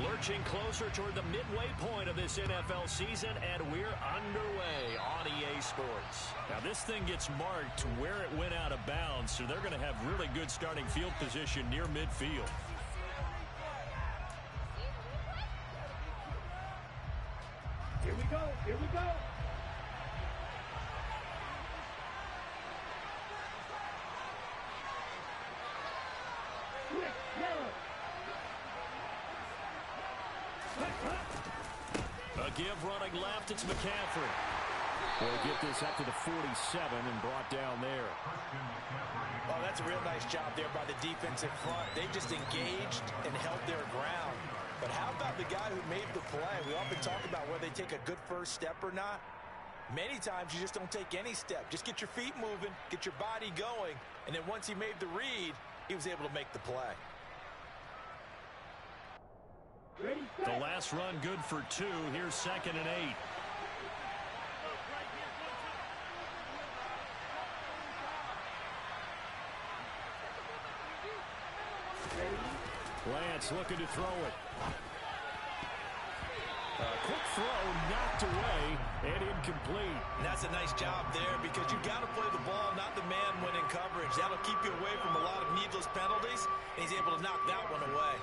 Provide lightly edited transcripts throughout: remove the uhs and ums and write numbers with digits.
Lurching closer toward the midway point of this NFL season, and we're underway on EA Sports. Now, this thing gets marked where it went out of bounds, so they're going to have really good starting field position near midfield. Here we go. Here we go. A give running left, it's McCaffrey. We'll get this up to the 47 and brought down there. Oh, that's a real nice job there by the defense in front. They just engaged and held their ground. But how about the guy who made the play? We often talk about whether they take a good first step or not. Many times you just don't take any step. Just get your feet moving, get your body going, and then once he made the read, he was able to make the play. The last run good for 2. Here's 2nd and 8. Lance looking to throw it. Quick throw, knocked away, and incomplete. And that's a nice job there because you've got to play the ball, not the man when in coverage. That'll keep you away from a lot of needless penalties, and he's able to knock that one away.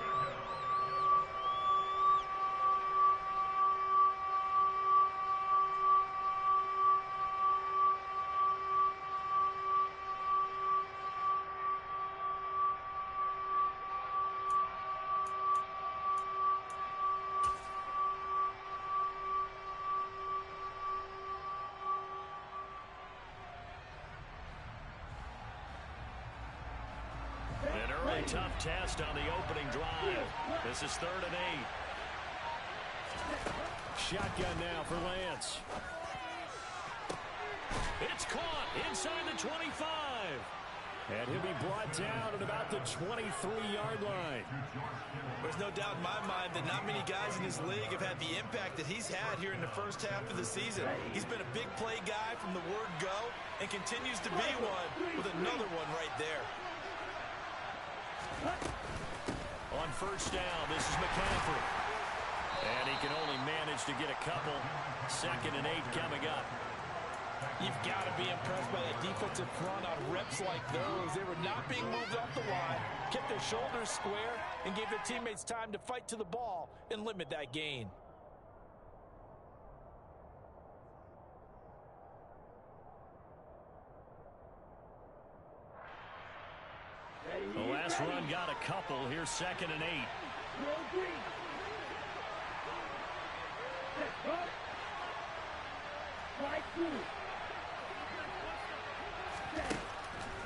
An early tough test on the opening drive. This is 3rd and 8. Shotgun now for Lance. It's caught inside the 25. And he'll be brought down at about the 23-yard line. There's no doubt in my mind that not many guys in this league have had the impact that he's had here in the first half of the season. He's been a big play guy from the word go and continues to be one with another one right there. On first down, this is McCaffrey. And he can only manage to get a couple. 2nd and 8 coming up. You've got to be impressed by that defensive front on reps like those. They were not being moved off the line, kept their shoulders square, and gave their teammates time to fight to the ball and limit that gain. The last run got a couple. Here's 2nd and 8.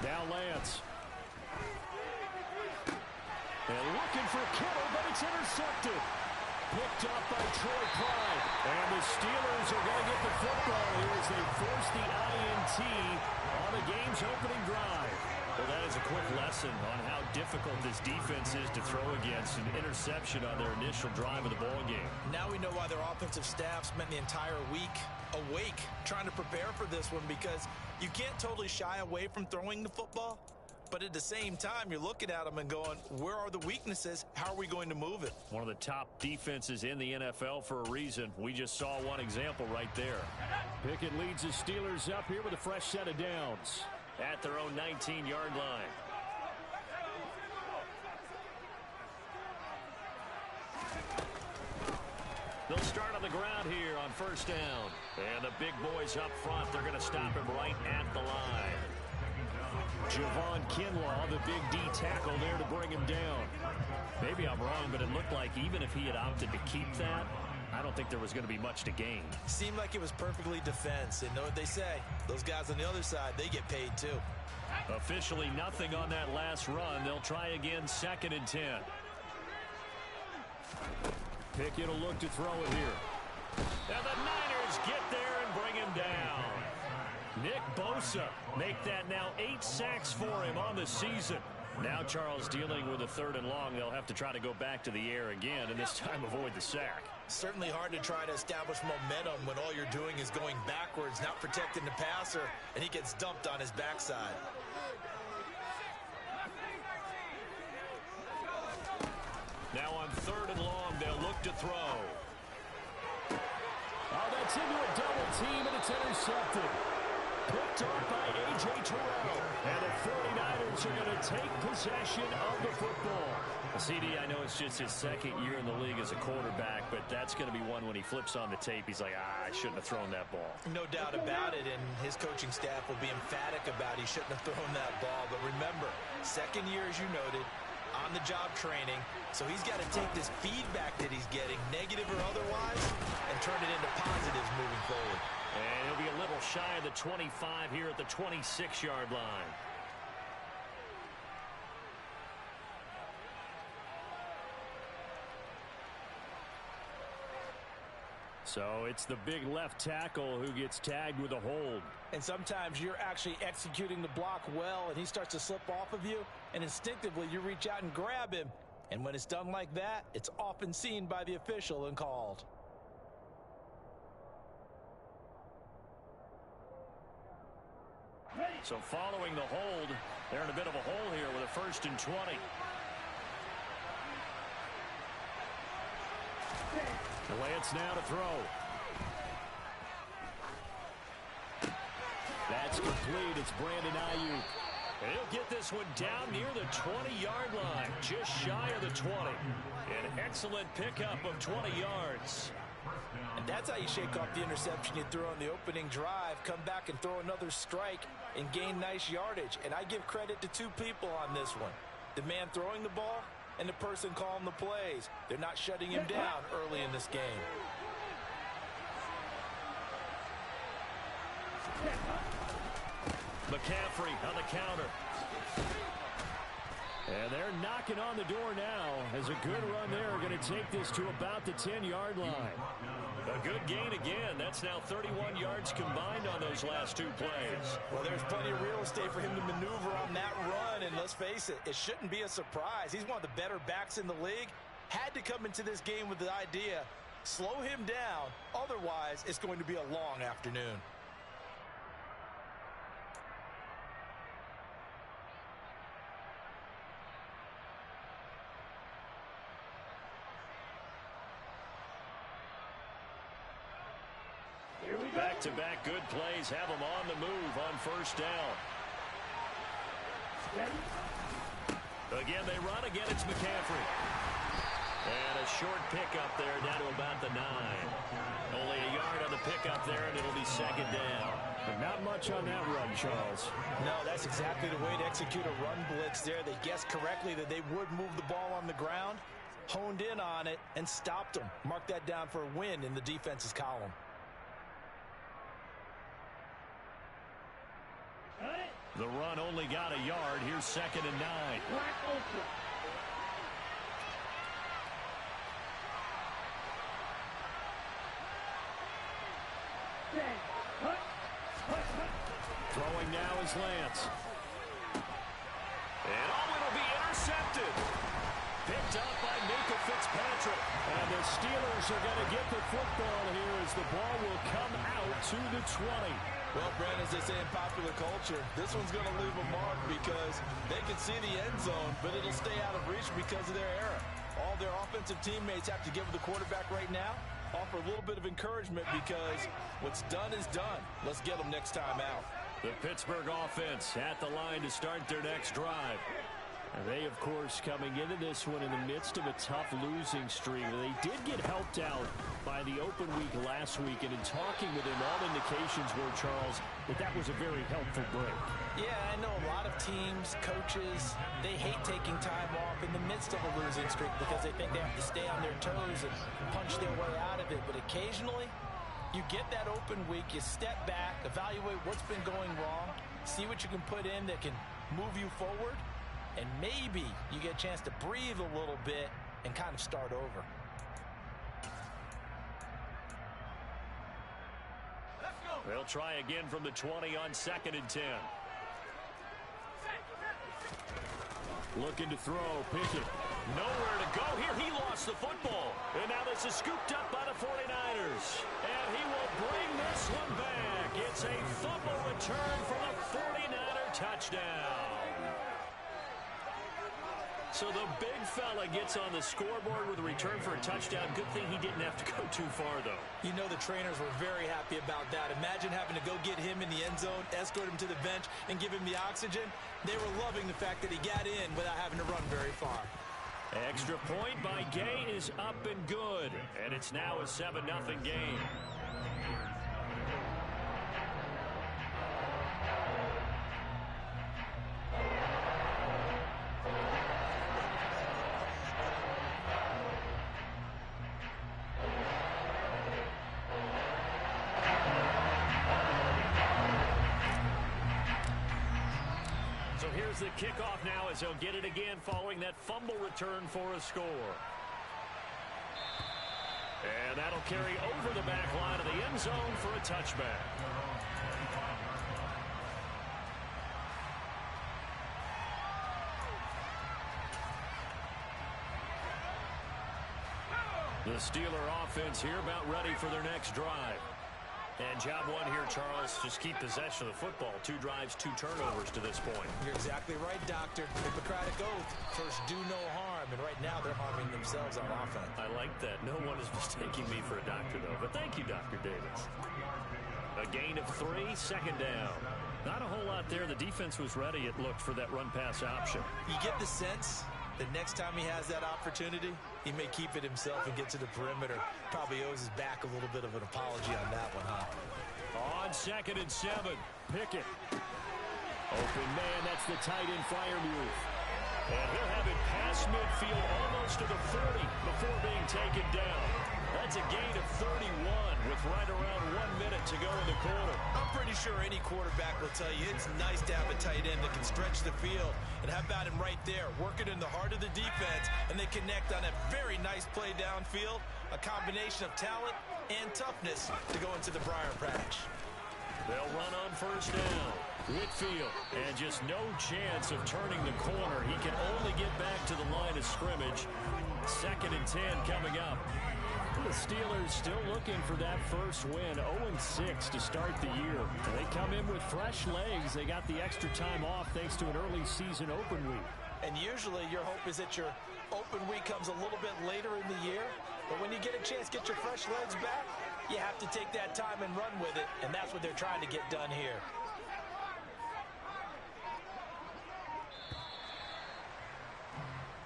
Now Lance. They're looking for Kittle, but it's intercepted. Picked up by Troy Pride. And the Steelers are going to get the football here as they force the INT on the game's opening drive. Well, that is a quick lesson on how difficult this defense is to throw against. An interception on their initial drive of the ballgame. Now we know why their offensive staff spent the entire week awake trying to prepare for this one, because you can't totally shy away from throwing the football, but at the same time you're looking at them and going, where are the weaknesses? How are we going to move it? One of the top defenses in the NFL for a reason. We just saw one example right there. Pickett leads the Steelers up here with a fresh set of downs at their own 19-yard line. They'll start on the ground here on first down. And the big boys up front, they're going to stop him right at the line. Javon Kinlaw, the big D tackle there to bring him down. Maybe I'm wrong, but it looked like even if he had opted to keep that, I don't think there was going to be much to gain. Seemed like it was perfectly defense. And know what they say? Those guys on the other side, they get paid too. Officially nothing on that last run. They'll try again, 2nd and 10. Pickett will look to throw it here. And the Niners get there and bring him down. Nick Bosa make that now 8 sacks for him on the season. Now Charles dealing with a 3rd and long. They'll have to try to go back to the air again, and this time avoid the sack. Certainly hard to try to establish momentum when all you're doing is going backwards, not protecting the passer, and he gets dumped on his backside. Now on 3rd and long, they'll back to throw. Oh, that's into a double team, and it's intercepted. Picked off by A.J. Terrell. And the 49ers are going to take possession of the football. CD, I know it's just his second year in the league as a quarterback, but that's going to be one when he flips on the tape. He's like, I shouldn't have thrown that ball. No doubt about it, and his coaching staff will be emphatic about he shouldn't have thrown that ball. But remember, second year, as you noted, on-the-job training, so he's got to take this feedback that he's getting, negative or otherwise, and turn it into positives moving forward. And he'll be a little shy of the 25 here at the 26-yard line. So it's the big left tackle who gets tagged with a hold. And sometimes you're actually executing the block well, and he starts to slip off of you, and instinctively you reach out and grab him. And when it's done like that, it's often seen by the official and called. So following the hold, they're in a bit of a hole here with a 1st and 20. Lance now to throw. That's complete. It's Brandon Ayuk. And he'll get this one down near the 20-yard line, just shy of the 20. An excellent pickup of 20 yards. And that's how you shake off the interception you threw on the opening drive, come back and throw another strike and gain nice yardage. And I give credit to two people on this one. The man throwing the ball and the person calling the plays. They're not shutting him down early in this game. McCaffrey on the counter. And they're knocking on the door now as a good run there. Going to take this to about the 10-yard line. A good gain again. That's now 31 yards combined on those last two plays. Well, there's plenty of real estate for him to maneuver on that run. And let's face it, it shouldn't be a surprise. He's one of the better backs in the league. Had to come into this game with the idea, slow him down. Otherwise, it's going to be a long afternoon. Back-to-back good plays have him on the move on 1st down. Again, they run. Again, it's McCaffrey. And a short pickup there down to about the 9. Only a yard on the pickup there, and it'll be 2nd down. But not much on that run, Charles. No, that's exactly the way to execute a run blitz there. They guessed correctly that they would move the ball on the ground, honed in on it, and stopped them. Mark that down for a win in the defense's column. The run only got a yard. Here's 2nd and 9. Throwing now is Lance. And it'll be intercepted. Picked up by Minkah Fitzpatrick. And the Steelers are going to get the football here as the ball will come out to the 20. Well, Brandon, as they say in popular culture, this one's going to leave a mark because they can see the end zone, but it'll stay out of reach because of their error. All their offensive teammates have to give the quarterback right now, offer a little bit of encouragement because what's done is done. Let's get them next time out. The Pittsburgh offense at the line to start their next drive. And they, of course, coming into this one in the midst of a tough losing streak. They did get helped out by the open week last week, and in talking with him, all indications were, Charles, that was a very helpful break. Yeah, I know a lot of teams, coaches, they hate taking time off in the midst of a losing streak because they think they have to stay on their toes and punch their way out of it. But occasionally, you get that open week, you step back, evaluate what's been going wrong, see what you can put in that can move you forward, and maybe you get a chance to breathe a little bit and kind of start over. They'll try again from the 20 on 2nd and 10. Looking to throw, Pickett. Nowhere to go here. He lost the football. And now this is scooped up by the 49ers. And he will bring this one back. It's a fumble return for the 49er touchdown. So the big fella gets on the scoreboard with a return for a touchdown. Good thing he didn't have to go too far, though. You know the trainers were very happy about that. Imagine having to go get him in the end zone, escort him to the bench, and give him the oxygen. They were loving the fact that he got in without having to run very far. Extra point by Gay is up and good. And it's now a 7-0 game. The kickoff now as he'll get it again following that fumble return for a score. And that'll carry over the back line of the end zone for a touchback. The Steeler offense here about ready for their next drive. And job one here, Charles, just keep possession of the football. 2 drives, 2 turnovers to this point. You're exactly right, Doctor. Hippocratic oath. First, do no harm. And right now, they're harming themselves on offense. I like that. No one is mistaking me for a doctor, though. But thank you, Dr. Davis. A gain of 3, second down. Not a whole lot there. The defense was ready, it looked, for that run-pass option. You get the sense that next time he has that opportunity, he may keep it himself and get to the perimeter. Probably owes his back a little bit of an apology on that one, huh? On 2nd and 7, Pickett. Open man, that's the tight end flyer move. And he'll have it past midfield almost to the 40 before being taken down. That's a gain of 31 with right around 1 minute to go in the quarter. I'm pretty sure any quarterback will tell you it's nice to have a tight end that can stretch the field. And how about him right there, working in the heart of the defense, and they connect on a very nice play downfield, a combination of talent and toughness to go into the briar patch. They'll run on first down. Whitfield, and just no chance of turning the corner. He can only get back to the line of scrimmage. 2nd and 10 coming up. The Steelers still looking for that first win. 0-6 to start the year. They come in with fresh legs. They got the extra time off thanks to an early season open week. And usually your hope is that your open week comes a little bit later in the year. But when you get a chance to get your fresh legs back, you have to take that time and run with it. And that's what they're trying to get done here.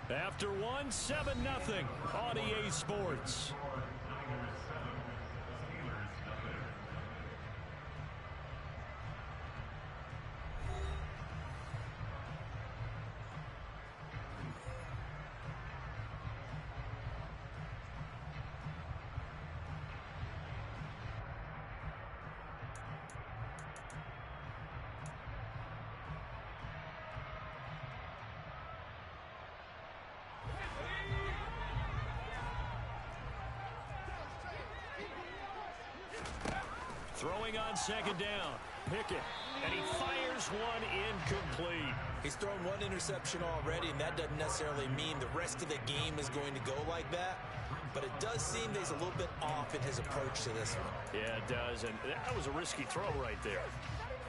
After 1, 7-0 on EA Sports. Throwing on 2nd down. Pickett. And he fires one incomplete. He's thrown 1 interception already, and that doesn't necessarily mean the rest of the game is going to go like that. But it does seem that he's a little bit off in his approach to this one. Yeah, it does. And that was a risky throw right there.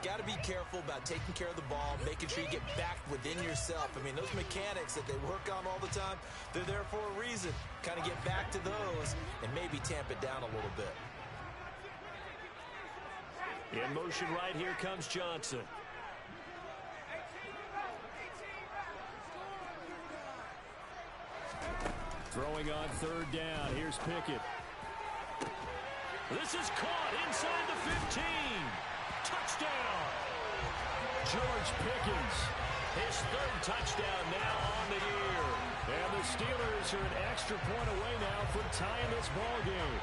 Got to be careful about taking care of the ball, making sure you get back within yourself. I mean, those mechanics that they work on all the time, they're there for a reason. Kind of get back to those and maybe tamp it down a little bit. In motion right here comes Johnson. Throwing on 3rd down. Here's Pickett. This is caught inside the 15. Touchdown. George Pickens. His 3rd touchdown now on the year. And the Steelers are an extra point away now from tying this ball game.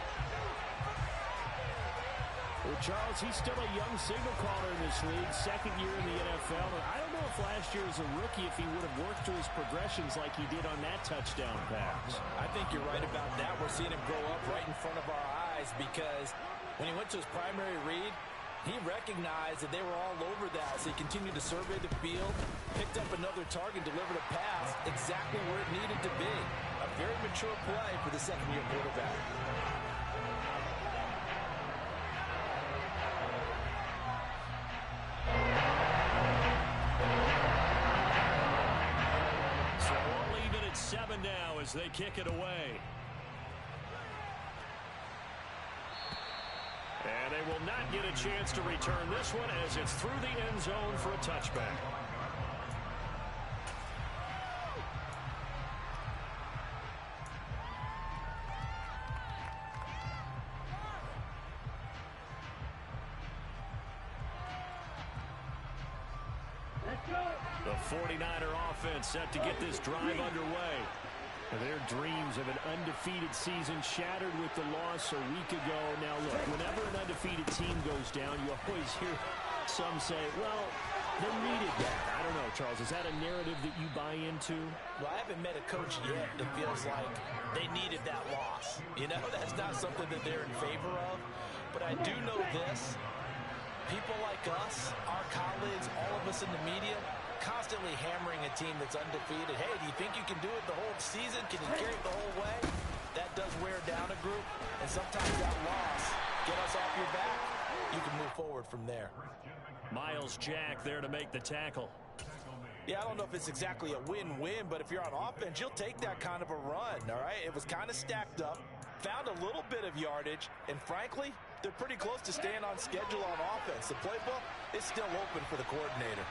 Well, Charles, he's still a young signal caller in this league, 2nd year in the NFL. And I don't know if last year as a rookie, if he would have worked through his progressions like he did on that touchdown pass. I think you're right about that. We're seeing him grow up right in front of our eyes because when he went to his primary read, he recognized that they were all over that. So he continued to survey the field, picked up another target, delivered a pass exactly where it needed to be. A very mature play for the 2nd-year quarterback. now as they kick it away. And they will not get a chance to return this one as it's through the end zone for a touchback. The 49er offense set to get this drive underway. Their dreams of an undefeated season shattered with the loss a week ago. Now, look, whenever an undefeated team goes down, you always hear some say, well, they needed that. I don't know, Charles. Is that a narrative that you buy into? Well, I haven't met a coach yet that feels like they needed that loss. You know, that's not something that they're in favor of. But I do know this. People like us, our colleagues, all of us in the media, constantly hammering a team that's undefeated. Hey, do you think you can do it the whole season? Can you carry it the whole way? That does wear down a group, and sometimes that loss, get us off your back, you can move forward from there. Miles Jack there to make the tackle. Yeah, I don't know if it's exactly a win-win, but if you're on offense, you'll take that kind of a run, all right? It was kind of stacked up, found a little bit of yardage, and frankly, they're pretty close to staying on schedule on offense. The playbook is still open for the coordinator.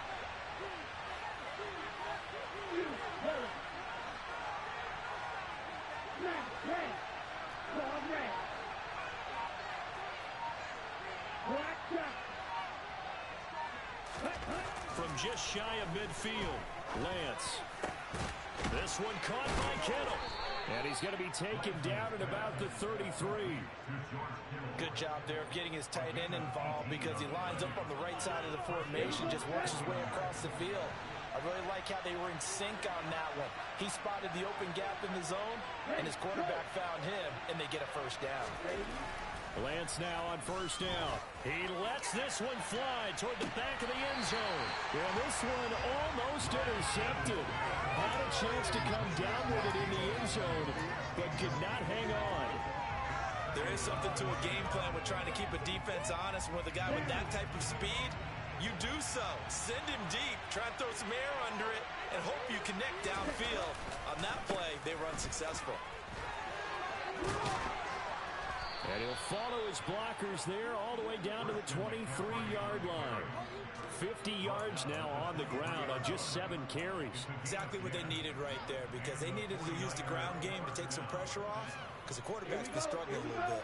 From just shy of midfield, Lance. This one caught by Kittle. And he's going to be taken down at about the 33. Good job there of getting his tight end involved because he lines up on the right side of the formation, just works his way across the field. I really like how they were in sync on that one. He spotted the open gap in the zone, and his quarterback found him, and they get a first down. Lance now on first down. He lets this one fly toward the back of the end zone. And this one almost intercepted. Had a chance to come down with it in the end zone, but could not hang on. There is something to a game plan with trying to keep a defense honest. And with a guy with that type of speed, you do so. Send him deep, try and throw some air under it, and hope you connect downfield. On that play, they were unsuccessful. And he'll follow his blockers there all the way down to the 23-yard line. 50 yards now on the ground on just 7 carries. Exactly what they needed right there, because they needed to use the ground game to take some pressure off, because the quarterback's been struggling a little bit.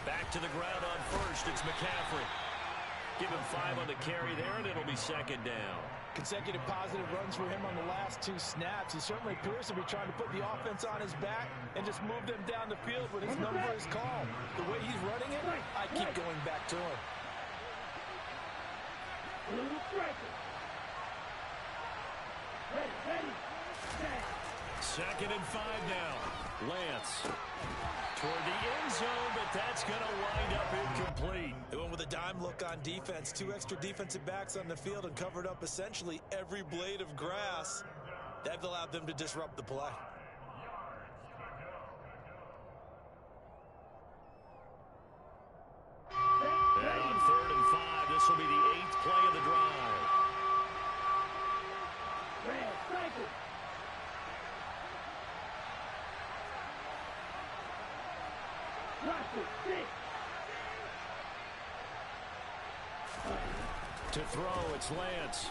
Back to the ground on first. It's McCaffrey. Give him 5 on the carry there, and it'll be second down. Consecutive positive runs for him on the last 2 snaps. He certainly appears to be trying to put the offense on his back and just move them down the field when his number is called. The way he's running it, I keep going back to him. Second and 5 now. Lance toward the end zone, but that's going to wind up incomplete. They went with a dime look on defense. 2 extra defensive backs on the field and covered up essentially every blade of grass. That allowed them to disrupt the play. And on 3rd and 5, this will be the 8th play of the drive. To throw, it's Lance.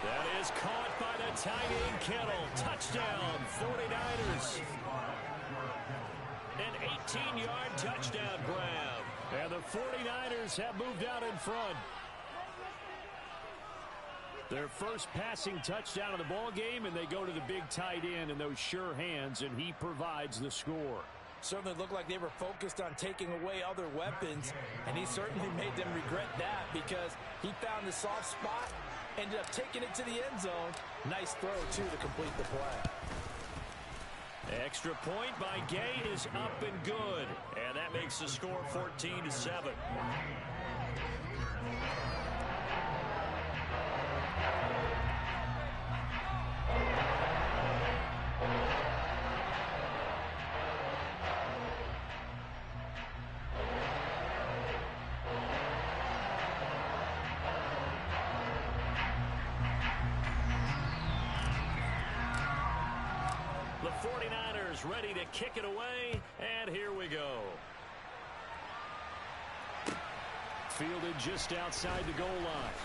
That is caught by the tight end Kittle. Touchdown, 49ers. An 18-yard touchdown grab. And the 49ers have moved out in front. Their first passing touchdown of the ball game, and they go to the big tight end in those sure hands, and he provides the score. Certainly looked like they were focused on taking away other weapons, and he certainly made them regret that because he found the soft spot, ended up taking it to the end zone. Nice throw, too, to complete the play. Extra point by Gay is up and good, and that makes the score 14-7. 49ers ready to kick it away, and here we go. Fielded just outside the goal line.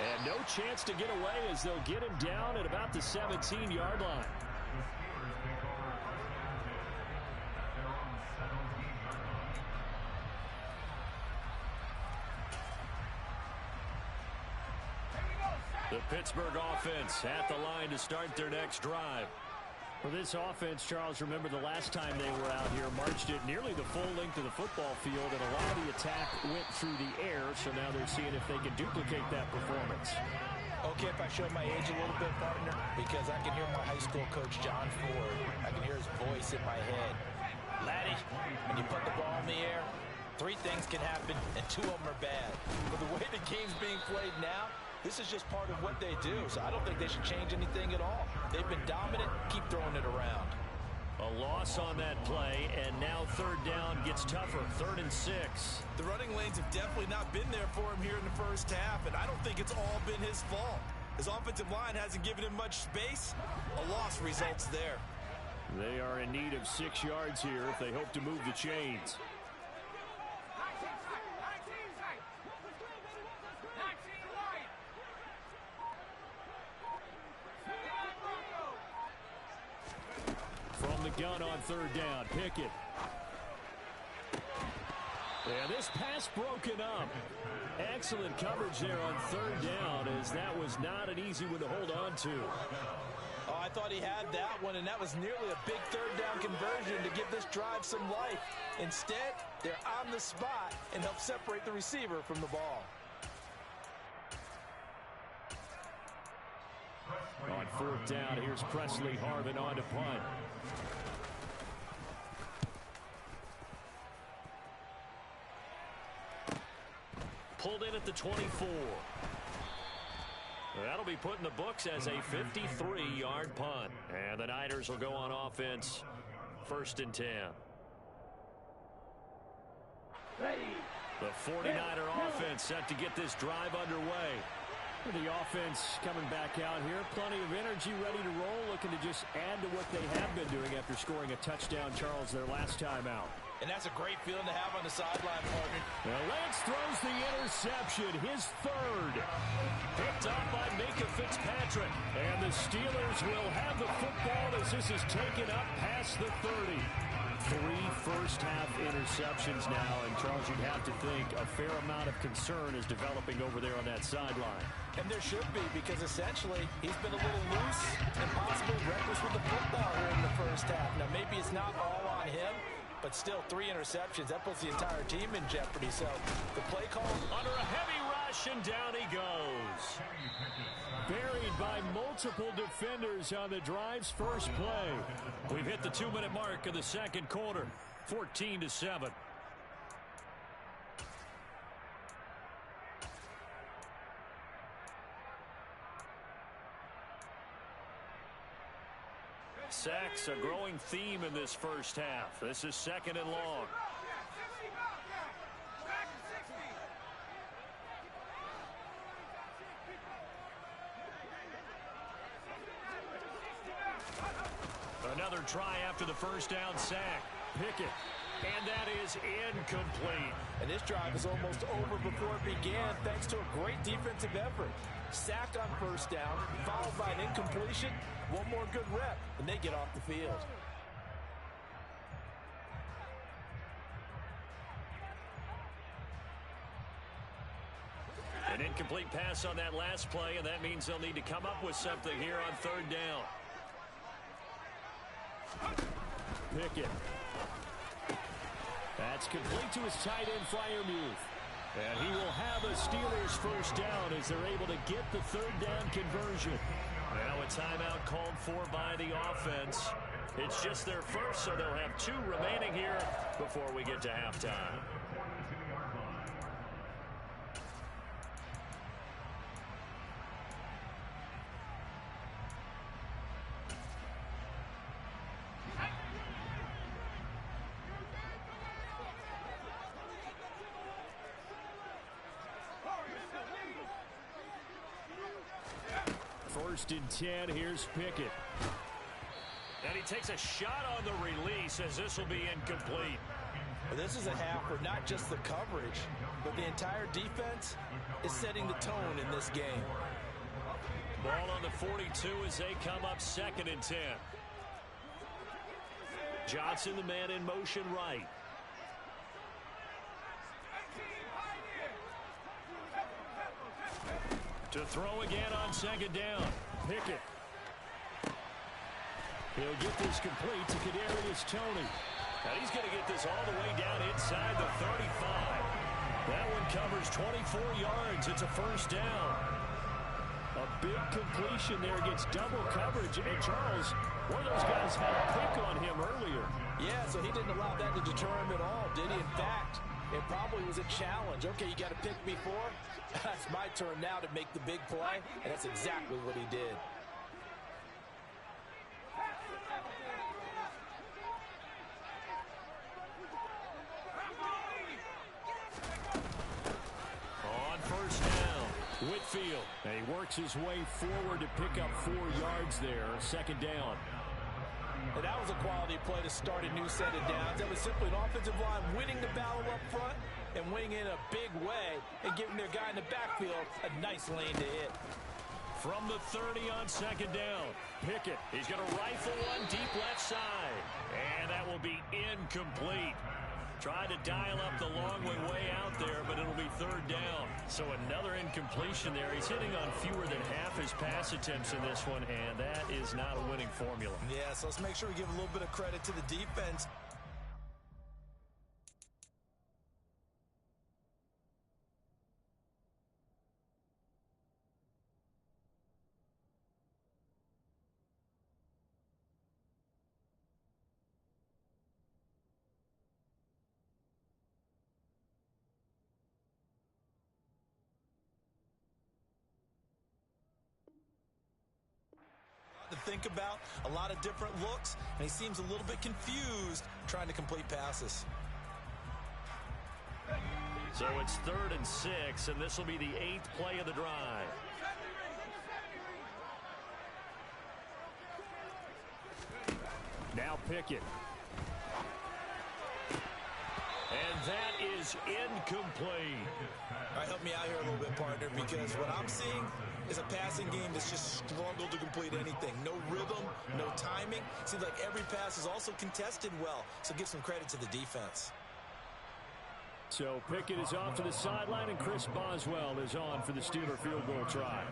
And no chance to get away as they'll get him down at about the 17-yard line. The Pittsburgh offense at the line to start their next drive. For this offense, Charles, remember the last time they were out here, marched it nearly the full length of the football field, and a lot of the attack went through the air, so now they're seeing if they can duplicate that performance. Okay, if I show my age a little bit, partner, because I can hear my high school coach, John Ford. I can hear his voice in my head. Laddie, when you put the ball in the air, 3 things can happen, and 2 of them are bad. But the way the game's being played now, this is just part of what they do, so I don't think they should change anything at all. They've been dominant. Keep throwing it around. A loss on that play, and now 3rd down gets tougher. 3rd and 6. The running lanes have definitely not been there for him here in the first half, and I don't think it's all been his fault. His offensive line hasn't given him much space. A loss results there. They are in need of 6 yards here if they hope to move the chains. From the gun on 3rd down, Pickett. And this pass broken up. Excellent coverage there on 3rd down, as that was not an easy one to hold on to. Oh, I thought he had that one, and that was nearly a big 3rd down conversion to give this drive some life. Instead, they're on the spot and help separate the receiver from the ball. On 4th down, here's Presley Harvin on to punt. Pulled in at the 24. That'll be put in the books as a 53-yard punt. And the Niners will go on offense. 1st and 10. The 49er offense set to get this drive underway. The offense coming back out here. Plenty of energy, ready to roll, looking to just add to what they have been doing after scoring a touchdown, Charles, their last time out. And that's a great feeling to have on the sideline, partner. Now Lance throws the interception, his 3rd. Picked up by Micah Fitzpatrick. And the Steelers will have the football as this is taken up past the 30. 3 first-half interceptions now, and Charles, you'd have to think a fair amount of concern is developing over there on that sideline. And there should be, because essentially he's been a little loose and possibly reckless with the football here in the first half. Now, maybe it's not all on him, but still 3 interceptions. That puts the entire team in jeopardy. So the play call under a heavy rush, and down he goes. Buried by multiple defenders on the drive's first play. We've hit the 2-minute mark of the 2nd quarter. 14-7. Sacks, a growing theme in this first half. This is 2nd and long. Another try after the first down sack. Pickett. And that is incomplete. And this drive is almost over before it began thanks to a great defensive effort. Sacked on 1st down, followed by an incompletion. One more good rep, and they get off the field. An incomplete pass on that last play, and that means they'll need to come up with something here on 3rd down. Pickett. That's complete to his tight end, Freiermuth. And he will have a Steelers first down as they're able to get the 3rd down conversion. Now a timeout called for by the offense. It's just their first, so they'll have 2 remaining here before we get to halftime. First and 10, here's Pickett. And he takes a shot on the release as this will be incomplete. Well, this is a half where not just the coverage, but the entire defense is setting the tone in this game. Ball on the 42 as they come up 2nd and 10. Johnson, the man in motion right. To throw again on 2nd down. Pickett. He'll get this complete to Kadarius Toney. And he's going to get this all the way down inside the 35. That one covers 24 yards. It's a 1st down. A big completion there, gets double coverage. And Charles, one of those guys had a pick on him earlier. Yeah, so he didn't allow that to deter him at all, did he? In fact, it probably was a challenge. Okay, you got to pick me for? That's my turn now to make the big play, and that's exactly what he did. On 1st down, Whitfield. And he works his way forward to pick up 4 yards there. 2nd down. And that was a quality play to start a new set of downs. That was simply an offensive line winning the battle up front and winning in a big way and giving their guy in the backfield a nice lane to hit. From the 30 on 2nd down, Pickett. He's going to rifle one deep left side. And that will be incomplete. Tried to dial up the long way out there, but it'll be 3rd down. So another incompletion there. He's hitting on fewer than half his pass attempts in this one, and that is not a winning formula. Yeah, so let's make sure we give a little bit of credit to the defense. To think about, a lot of different looks, and he seems a little bit confused trying to complete passes. So it's 3rd and 6, and this will be the 8th play of the drive. Now Pickett. And that is incomplete. All right, help me out here a little bit, partner, because what I'm seeing is a passing game that's just struggled to complete anything. No rhythm, no timing. Seems like every pass is also contested well, so give some credit to the defense. So Pickett is off to the sideline, and Chris Boswell is on for the Steeler field goal try.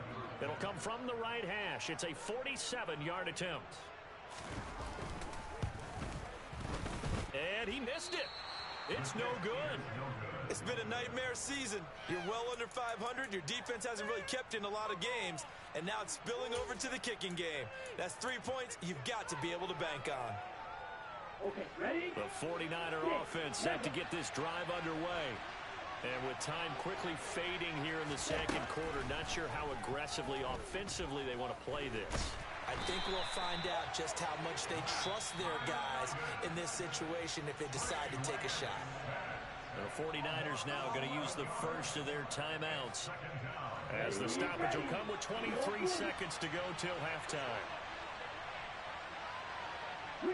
It'll come from the right hash. It's a 47-yard attempt. And he missed it. It's no good. It's been a nightmare season. You're well under 500. Your defense hasn't really kept you in a lot of games. And now it's spilling over to the kicking game. That's 3 points you've got to be able to bank on. Okay, ready? The 49er offense set to get this drive underway. And with time quickly fading here in the 2nd quarter, not sure how aggressively, offensively they want to play this. I think we'll find out just how much they trust their guys in this situation if they decide to take a shot. The 49ers now going to use the first of their timeouts, as the stoppage will come with 23 seconds to go till halftime. Go.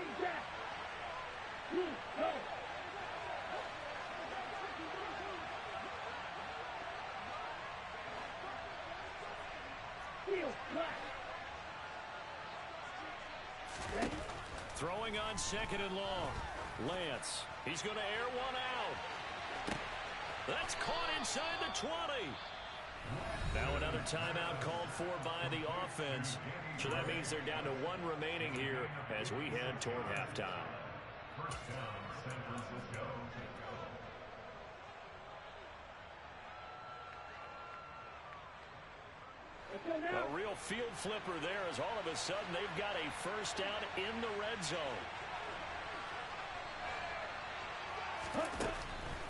Throwing on 2nd and long. Lance. He's going to air one out. That's caught inside the 20. Now another timeout called for by the offense. So that means they're down to 1 remaining here as we head toward halftime. A real field flipper there, as all of a sudden they've got a 1st down in the red zone.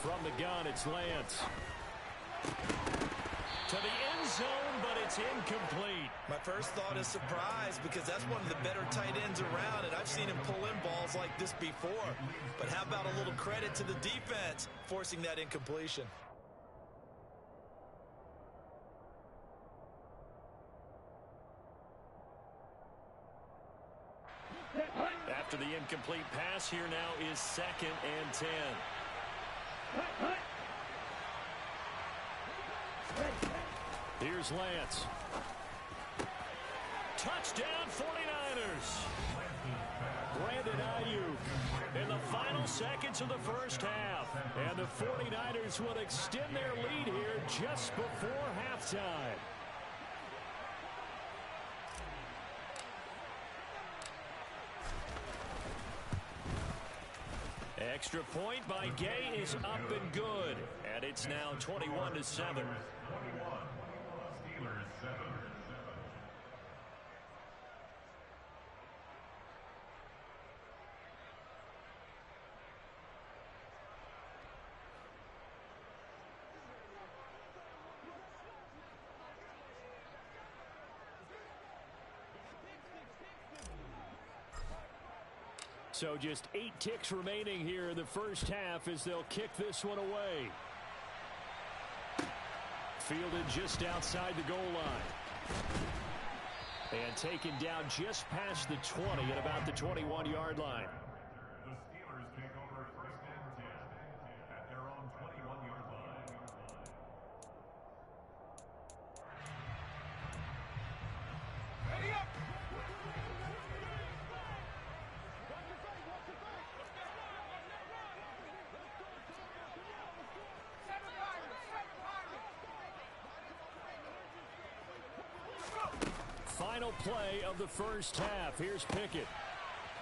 From the gun, it's Lance. To the end zone, but it's incomplete. My first thought is surprise, because that's one of the better tight ends around, and I've seen him pull in balls like this before. But how about a little credit to the defense forcing that incompletion? after the incomplete pass. Here now is 2nd and 10. Here's Lance. Touchdown 49ers. Brandon Ayuk in the final seconds of the first half. And the 49ers will extend their lead here just before halftime. Extra point by Gay is up and good. And it's now 21-7. So just 8 ticks remaining here in the first half as they'll kick this one away. Fielded just outside the goal line. And taken down just past the 20 at about the 21-yard line. The Steelers take over 1st and 10 at their own 21-yard line. Ready up! Final play of the first half. Here's Pickett.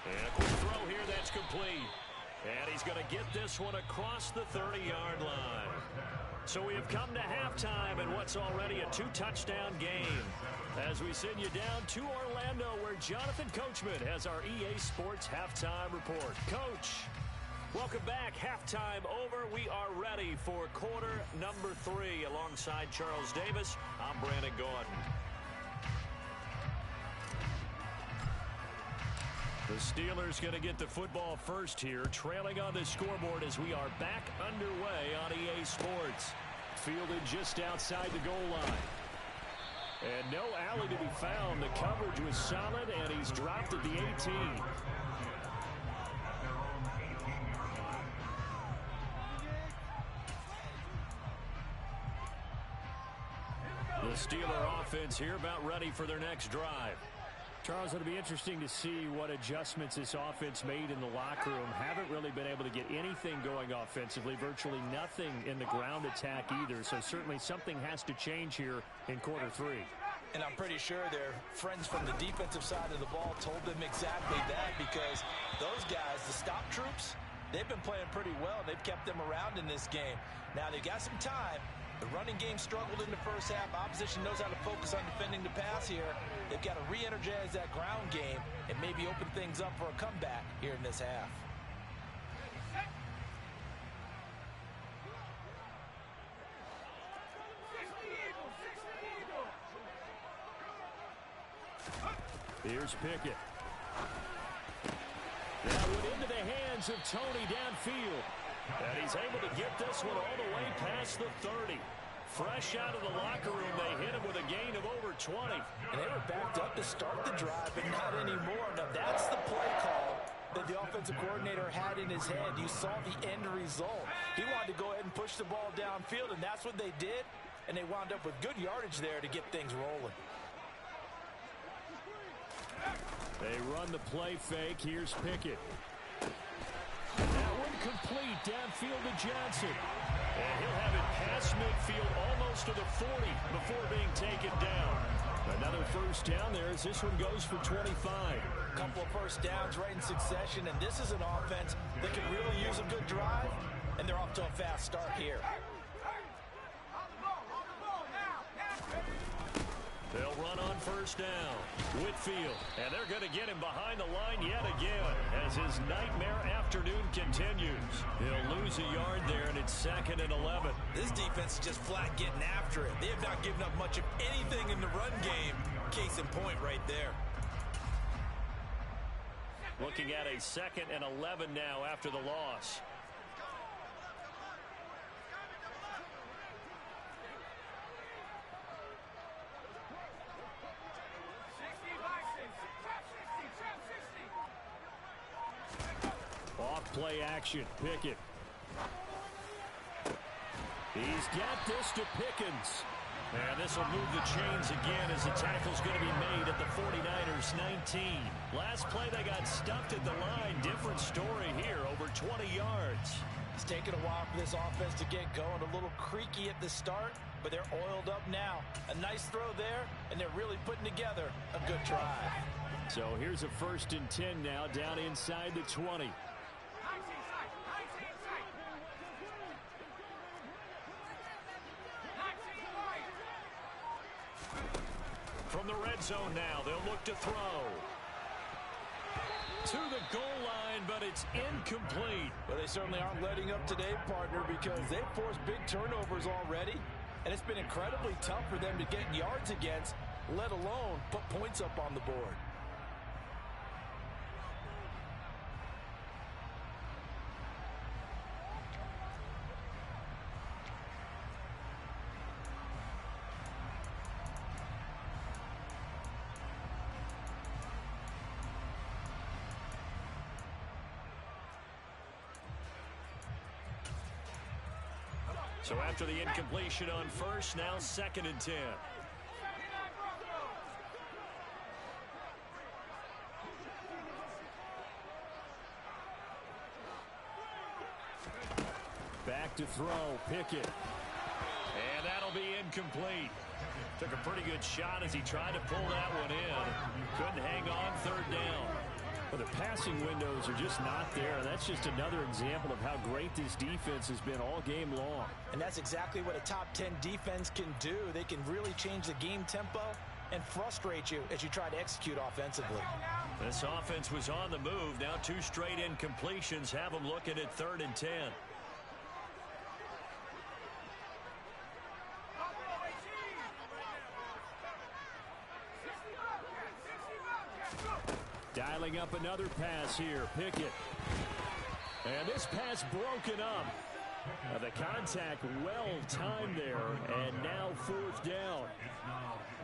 And a quick throw here that's complete. And he's going to get this one across the 30-yard line. So we have come to halftime in what's already a 2-touchdown game. As we send you down to Orlando, where Jonathan Coachman has our EA Sports Halftime Report. Coach, welcome back. Halftime over. We are ready for quarter number 3. Alongside Charles Davis, I'm Brandon Gordon. The Steelers going to get the football first here, trailing on the scoreboard as we are back underway on EA Sports. Fielded just outside the goal line. And no alley to be found. The coverage was solid, and he's dropped at the 18. The Steeler offense here about ready for their next drive. Charles, it'll be interesting to see what adjustments this offense made in the locker room. Haven't really been able to get anything going offensively, virtually nothing in the ground attack either. So certainly something has to change here in quarter 3. And I'm pretty sure their friends from the defensive side of the ball told them exactly that, because those guys, the stop troops, they've been playing pretty well. They've kept them around in this game. Now they've got some time. The running game struggled in the first half. Opposition knows how to focus on defending the pass here. They've got to re-energize that ground game and maybe open things up for a comeback here in this half. Here's Pickett. That went into the hands of Tony downfield. And he's able to get this one all the way past the 30. Fresh out of the locker room, they hit him with a gain of over 20. And they were backed up to start the drive, but not anymore. Now, that's the play call that the offensive coordinator had in his head. You saw the end result. He wanted to go ahead and push the ball downfield, and that's what they did. And they wound up with good yardage there to get things rolling. They run the play fake. Here's Pickett. That one complete downfield to Johnson. And he'll have it past midfield almost to the 40 before being taken down. Another first down there as this one goes for 25. A couple of first downs right in succession, and this is an offense that could really use a good drive, and they're off to a fast start here. They'll run on first down. Whitfield, and they're going to get him behind the line yet again as his nightmare afternoon continues. He'll lose a yard there, and it's 2nd and 11. This defense is just flat getting after it. They have not given up much of anything in the run game. Case in point right there. Looking at a 2nd and 11 now after the loss. Play action. Pickett. He's got this to Pickens. And this will move the chains again as the tackle's going to be made at the 49ers 19. Last play they got stuffed at the line. Different story here, over 20 yards. It's taken a while for this offense to get going. A little creaky at the start, but they're oiled up now. A nice throw there, and they're really putting together a good drive. So here's a 1st and 10 now, down inside the 20. From the red zone now, they'll look to throw. To the goal line, but it's incomplete. Well, they certainly aren't letting up today, partner, because they've forced big turnovers already, and it's been incredibly tough for them to get yards against, let alone put points up on the board. So after the incompletion on first, now 2nd and 10. Back to throw. Pickett. And that'll be incomplete. Took a pretty good shot as he tried to pull that one in. Couldn't hang on 3rd down. Well, the passing windows are just not there. That's just another example of how great this defense has been all game long. And that's exactly what a top 10 defense can do. They can really change the game tempo and frustrate you as you try to execute offensively. This offense was on the move. Now 2 straight incompletions have them looking at 3rd and 10. Dialing up another pass here. Pickett. And this pass broken up. The contact well timed there. And now 4th down.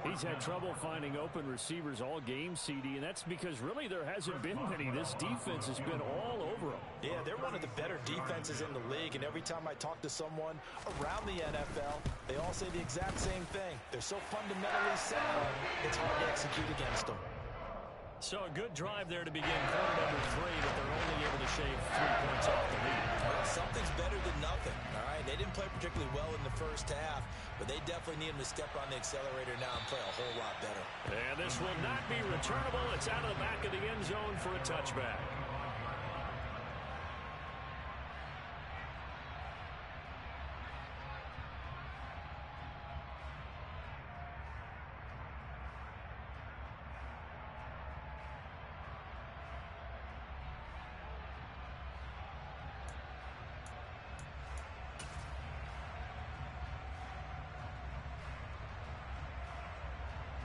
He's had trouble finding open receivers all game, CD, and that's because really there hasn't been many. This defense has been all over them. Yeah, they're one of the better defenses in the league, and every time I talk to someone around the NFL, they all say the exact same thing. They're so fundamentally sound, it's hard to execute against them. So a good drive there to begin quarter number 3, but they're only able to shave 3 points off the lead. Well, something's better than nothing, all right? They didn't play particularly well in the first half, but they definitely need them to step on the accelerator now and play a whole lot better. And this will not be returnable. It's out of the back of the end zone for a touchback.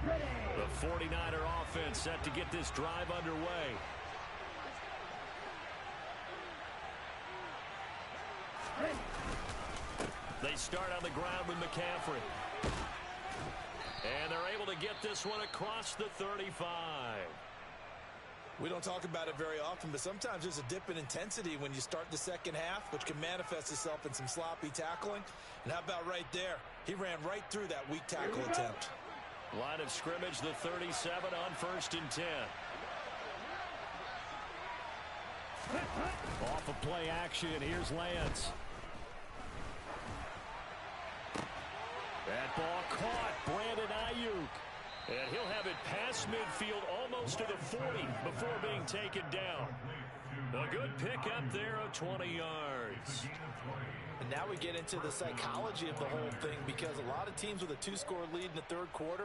The 49er offense set to get this drive underway. They start on the ground with McCaffrey. And they're able to get this one across the 35. We don't talk about it very often, but sometimes there's a dip in intensity when you start the second half, which can manifest itself in some sloppy tackling. And how about right there? He ran right through that weak tackle attempt. Line of scrimmage, the 37 on 1st and 10. Off of play action, here's Lance. That ball caught. Brandon Ayuk. And he'll have it past midfield almost to the 40 before being taken down. A good pickup there of 20 yards. And now we get into the psychology of the whole thing, because a lot of teams with a 2-score lead in the 3rd quarter,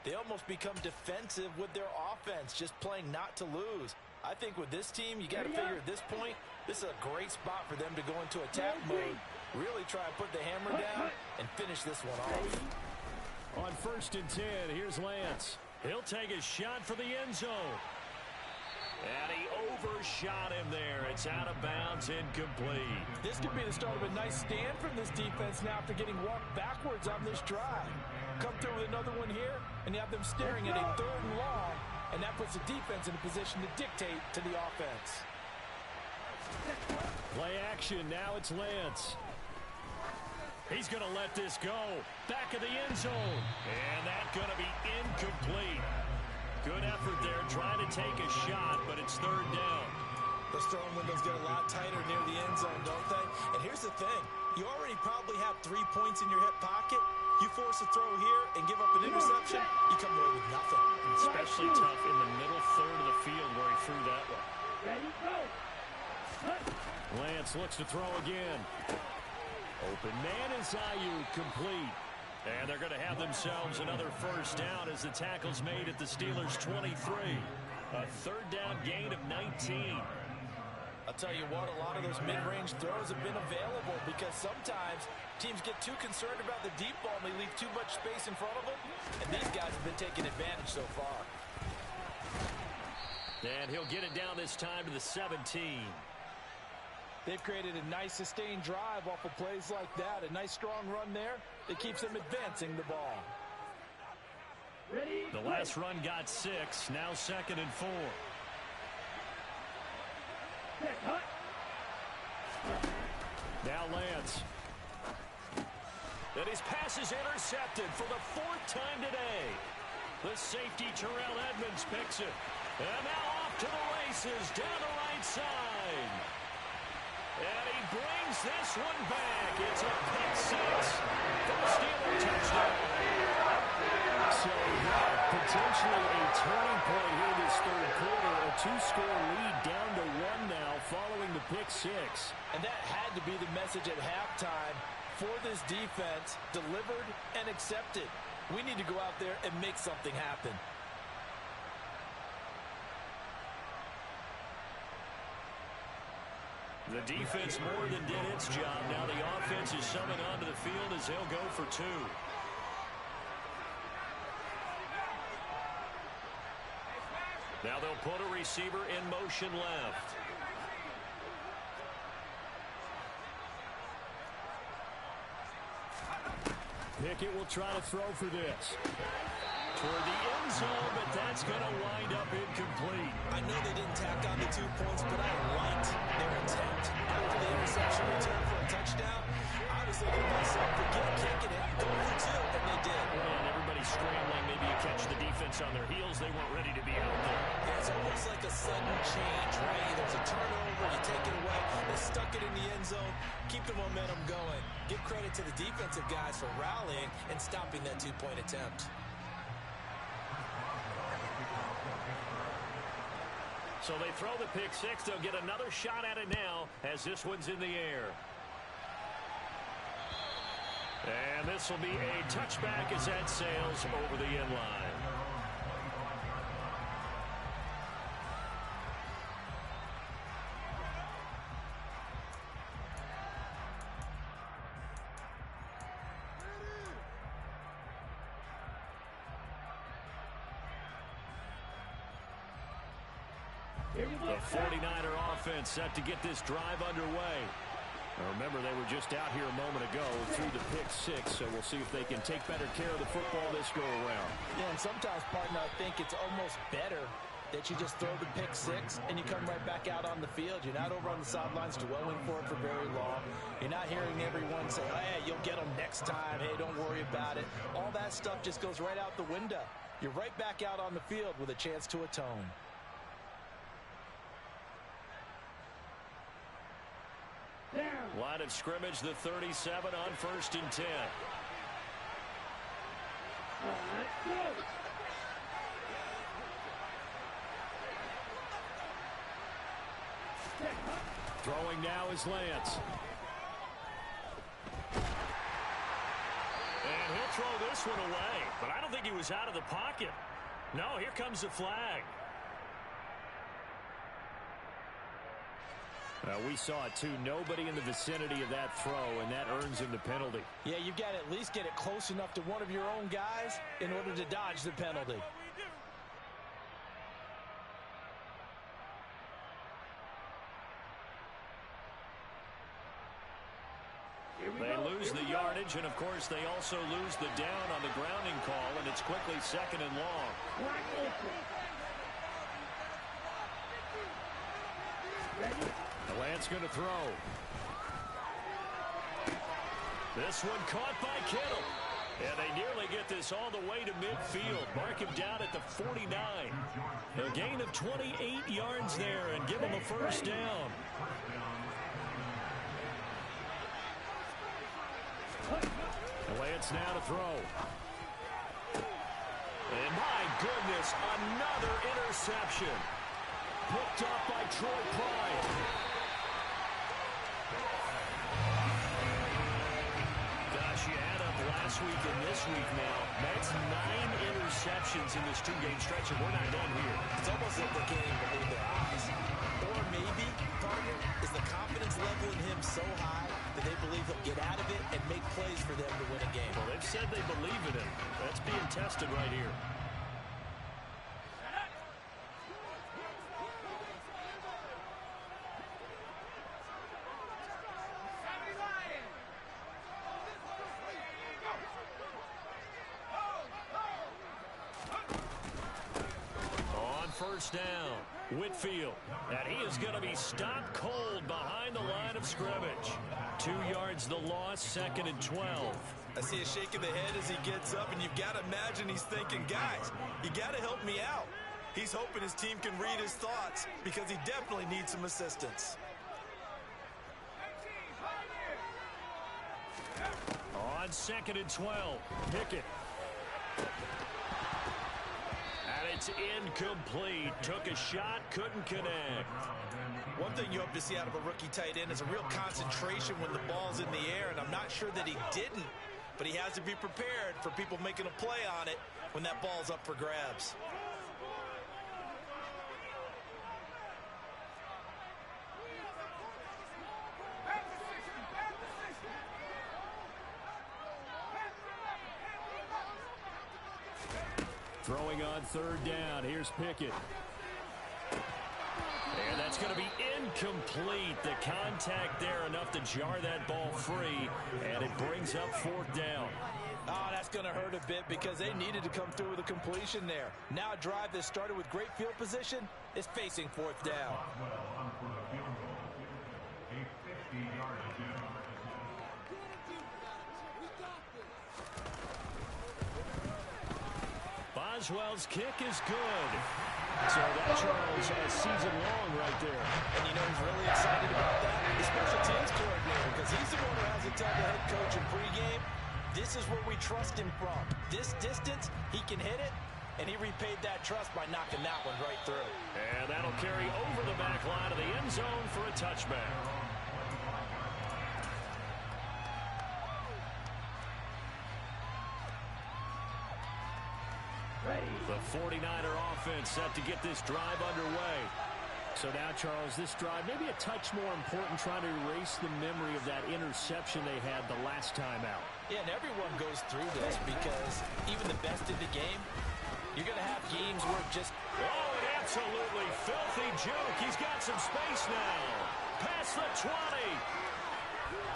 they almost become defensive with their offense, just playing not to lose. I think with this team, you got to figure at this point, this is a great spot for them to go into attack mode, really try to put the hammer down and finish this one off. On 1st and 10, here's Lance. He'll take a shot for the end zone. And he overshot him there. It's out of bounds, incomplete. This could be the start of a nice stand from this defense now after getting walked backwards on this drive. Come through with another one here, and you have them staring at a 3rd and long, and that puts the defense in a position to dictate to the offense. Play action. Now it's Lance. He's going to let this go. Back of the end zone. And that's going to be incomplete. Good effort there trying to take a shot, but it's third down. Those throwing windows get a lot tighter near the end zone, don't they? And here's the thing. You already probably have 3 points in your hip pocket. You force a throw here and give up an interception, you come away with nothing. Especially tough in the middle third of the field where he threw that one. Lance looks to throw again. Open man is Ayuk, complete. And they're going to have themselves another first down as the tackle's made at the Steelers' 23. A third down gain of 19. I'll tell you what, a lot of those mid-range throws have been available because sometimes teams get too concerned about the deep ball and they leave too much space in front of them. And these guys have been taking advantage so far. And he'll get it down this time to the 17. They've created a nice sustained drive off of plays like that. A nice strong run there that keeps them advancing the ball. The last run got 6. Now 2nd and 4. Now Lance. And his pass is intercepted for the 4th time today. The safety Terrell Edmonds picks it. And now off to the races down the right side. And he brings this one back. It's a pick 6 for the Steelers touchdown. So potentially a turning point here this third quarter. A 2-score lead down to 1 now following the pick 6. And that had to be the message at halftime for this defense. Delivered and accepted. We need to go out there and make something happen. The defense more than did its job. Now the offense is summoned onto the field as they'll go for 2. Now they'll put a receiver in motion left. Pickett will try to throw for this. Toward the end zone, but that's going to wind up incomplete. I know they didn't tack on the 2 points, but I liked their attempt. After the interception return for a touchdown, I was thinking to myself, forget kicking it, go for 2, and they did. And everybody's scrambling. Maybe you catch the defense on their heels. They weren't ready to be out there. Yeah, it's almost like a sudden change, right? There's a turnover, you take it away, they stuck it in the end zone, keep the momentum going. Give credit to the defensive guys for rallying and stopping that 2-point attempt. So they throw the pick 6. They'll get another shot at it now as this one's in the air. And this will be a touchback as that sails over the end line. The 49er offense set to get this drive underway. Now remember, they were just out here a moment ago through the pick 6, so we'll see if they can take better care of the football this go-around. Yeah, and sometimes, partner, I think it's almost better that you just throw the pick 6 and you come right back out on the field. You're not over on the sidelines dwelling for it for very long. You're not hearing everyone say, oh, hey, you'll get them next time. Hey, don't worry about it. All that stuff just goes right out the window. You're right back out on the field with a chance to atone. Line of scrimmage, the 37 on 1st and 10. Throwing now is Lance. And he'll throw this one away, but I don't think he was out of the pocket. No, here comes the flag. We saw it, too. Nobody in the vicinity of that throw, and that earns him the penalty. Yeah, you've got to at least get it close enough to one of your own guys in order to dodge the penalty. They lose the yardage, and, of course, they also lose the down on the grounding call, and it's quickly 2nd and long. Prescott's going to throw. This one caught by Kittle. And they nearly get this all the way to midfield. Mark him down at the 49. A gain of 28 yards there and give him a first down. Lance now to throw. And my goodness, another interception. Picked up by Troy Pride. Gosh, you add up last week and this week now. That's 9 interceptions in this two-game stretch, and we're not done here. It's almost like they can't even believe their eyes. Or maybe, partner, is the confidence level in him so high that they believe he'll get out of it and make plays for them to win a game. Well, they've said they believe in him. That's being tested right here. First down, Whitfield, and he is going to be stopped cold behind the line of scrimmage. 2 yards the loss, 2nd and 12. I see a shake of the head as he gets up, and you've got to imagine he's thinking, guys, you got to help me out. He's hoping his team can read his thoughts because he definitely needs some assistance. On 2nd and 12, Pickett. It's incomplete. Took a shot, couldn't connect. One thing you hope to see out of a rookie tight end is a real concentration when the ball's in the air, and I'm not sure that he didn't, but he has to be prepared for people making a play on it when that ball's up for grabs. Throwing on 3rd down. Here's Pickett. And that's going to be incomplete. The contact there enough to jar that ball free. And it brings up 4th down. Oh, that's going to hurt a bit because they needed to come through with a completion there. Now a drive that started with great field position is facing 4th down. Boswell's kick is good. So that Charles has season long right there. And you know who's really excited about that? The special teams coordinator, because he's the one who has to tell the head coach in pregame, this is where we trust him from. This distance, he can hit it, and he repaid that trust by knocking that one right through. And that'll carry over the back line of the end zone for a touchback. The 49er offense set to get this drive underway. So now, Charles, this drive maybe a touch more important, trying to erase the memory of that interception they had the last time out. Yeah, and everyone goes through this because even the best in the game, you're going to have games where it just... Oh, an absolutely filthy juke. He's got some space now. Past the 20.